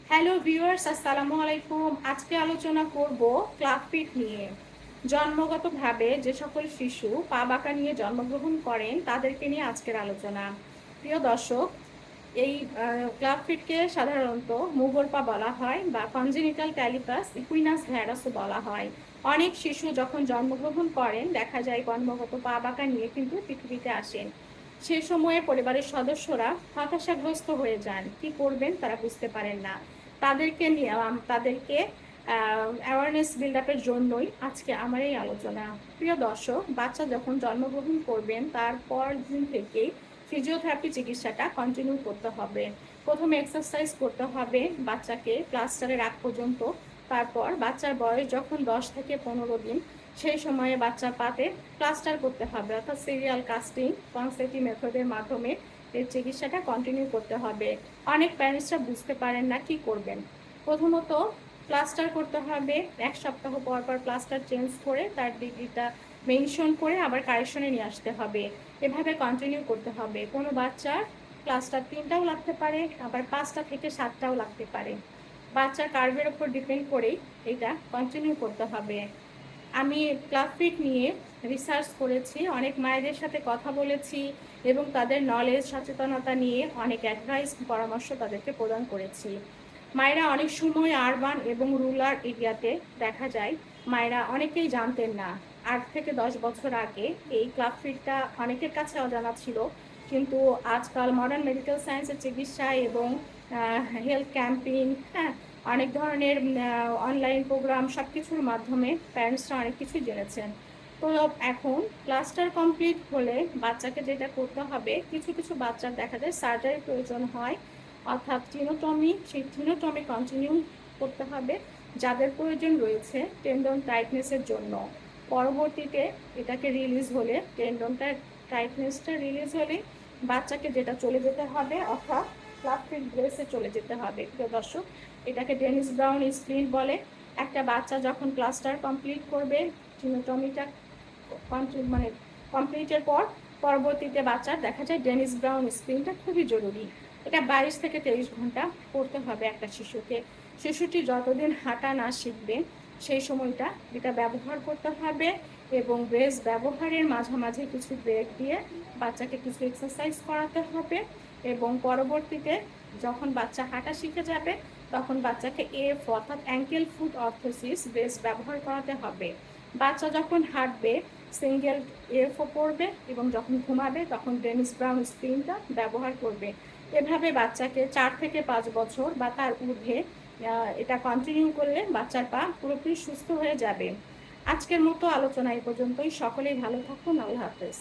Hello viewers, আসসালামু আলাইকুম। আজকে আলোচনা করব ক্লাব ফিট নিয়ে। জন্মগতভাবে যে সকল শিশু পা বাঁকা নিয়ে জন্মগ্রহণ করেন তাদেরকে নিয়ে আজকের আলোচনা। প্রিয় দর্শক, এই ক্লাব ফিটকে সাধারণত মুগুর পা বলা হয় বা কনজেনিটাল ক্যালিপাস ইকুইনাস ভ্যারাসও বলা হয়। অনেক শিশু যখন জন্মগ্রহণ করেন দেখা যায় জন্মগত পা বাঁকা নিয়ে কিন্তু পৃথিবীতে আসেন। সে সময়ে পরিবারের সদস্যরা হতাশাগ্রস্ত হয়ে যান, কি করবেন তারা বুঝতে পারেন না। তাদেরকে অ্যাওয়ারনেস বিল্ড আপের জন্যই আজকে আমার এই আলোচনা। প্রিয় দর্শক, বাচ্চা যখন জন্মগ্রহণ করবেন তারপর দিন থেকেই ফিজিওথেরাপি চিকিৎসাটা কন্টিনিউ করতে হবে। প্রথমে এক্সারসাইজ করতে হবে বাচ্চাকে প্লাস্টারে রাখ পর্যন্ত। তারপর বাচ্চার বয়স যখন 10 থেকে 15 দিন, সেই সময়ে বাচ্চার পাতে প্লাস্টার করতে হবে, অর্থাৎ সিরিয়াল কাস্টিং কনসেপ্টি মেথডের মাধ্যমে এর চিকিৎসাটা কন্টিনিউ করতে হবে। অনেক প্যারেন্টসরা বুঝতে পারেন না কি করবেন। প্রথমত প্লাস্টার করতে হবে, 1 সপ্তাহ পর পর প্লাস্টার চেঞ্জ করে তার ডিগ্রিটা মেনশন করে আবার কারেকশনে নিয়ে আসতে হবে। এভাবে কন্টিনিউ করতে হবে। কোনো বাচ্চার প্লাস্টার 3টাও লাগতে পারে, আবার 5টা থেকে 7টাও লাগতে পারে। বাচ্চার কার্ভের ওপর ডিপেন্ড করেই এটা কন্টিনিউ করতে হবে। আমি ক্লাব ফিট নিয়ে রিসার্চ করেছি, অনেক মায়েদের সাথে কথা বলেছি এবং তাদের নলেজ সচেতনতা নিয়ে অনেক অ্যাডভাইস পরামর্শ তাদেরকে প্রদান করেছি। মায়েরা অনেক সময় আরবান এবং রুরাল এরিয়াতে দেখা যায় মায়েরা অনেকেই জানতেন না। 8 থেকে 10 বছর আগে এই ক্লাব ফিটটা অনেকের কাছে অজানা ছিল, কিন্তু আজকাল মডার্ন মেডিকেল সায়েন্সের চিকিৎসা এবং হেলথ ক্যাম্পেইন, হ্যাঁ, অনেক ধরনের অনলাইন প্রোগ্রাম সব কিছুর মাধ্যমে প্যারেন্টসরা অনেক কিছুই জেনেছেন। তো এখন প্লাস্টার কমপ্লিট হলে বাচ্চাকে যেটা করতে হবে, কিছু কিছু বাচ্চার দেখা যায় সার্জারি প্রয়োজন হয়, অর্থাৎ টিনোটমি, সেই টিনোটমি কন্টিনিউ করতে হবে যাদের প্রয়োজন রয়েছে টেন্ডন টাইটনেসের জন্য। পরবর্তীতে এটাকে রিলিজ হলে, টেন্ডনটা টাইটনেসটা রিলিজ হলে বাচ্চাকে যেটা চলে যেতে হবে, অর্থাৎ ক্লাব ফিট ব্রেসে চলে যেতে হবে। প্রিয় দর্শক, এটাকে ডেনিস ব্রাউন স্প্লিন বলে। একটা বাচ্চা যখন প্লাস্টার কমপ্লিট করবে, টিনোটমিটা মানে কমপ্লিটের পর পরবর্তীতে বাচ্চার দেখা যায় ডেনিস ব্রাউন স্প্লিনটা খুবই জরুরি। এটা 22 থেকে 23 ঘন্টা করতে হবে একটা শিশুকে। শিশুটি যতদিন হাঁটা না শিখবে সেই সময়টা এটা ব্যবহার করতে হবে এবং ব্রেস ব্যবহারের মাঝামাঝি কিছু ব্রেক দিয়ে বাচ্চাকে কিছু এক্সারসাইজ করাতে হবে এবং পরবর্তীতে যখন বাচ্চা হাঁটা শিখে যাবে তখন বাচ্চাকে এফ অর্থাৎ অ্যাঙ্কেল ফুট অর্থোসিস ব্রেস ব্যবহার করাতে হবে। বাচ্চা যখন হাঁটবে সিঙ্গেল এফও পড়বে এবং যখন ঘুমাবে তখন ডেনিস ব্রাউন স্প্রিনটা ব্যবহার করবে। এভাবে বাচ্চাকে 4 থেকে 5 বছর বা তার ঊর্ধ্বে এটা কন্টিনিউ করলে বাচ্চার পা পুরোপুরি সুস্থ হয়ে যাবে। আজকের মতো আলোচনা এই পর্যন্তই। সকলেই ভালো থাকুন। আল্লাহ হাফেজ।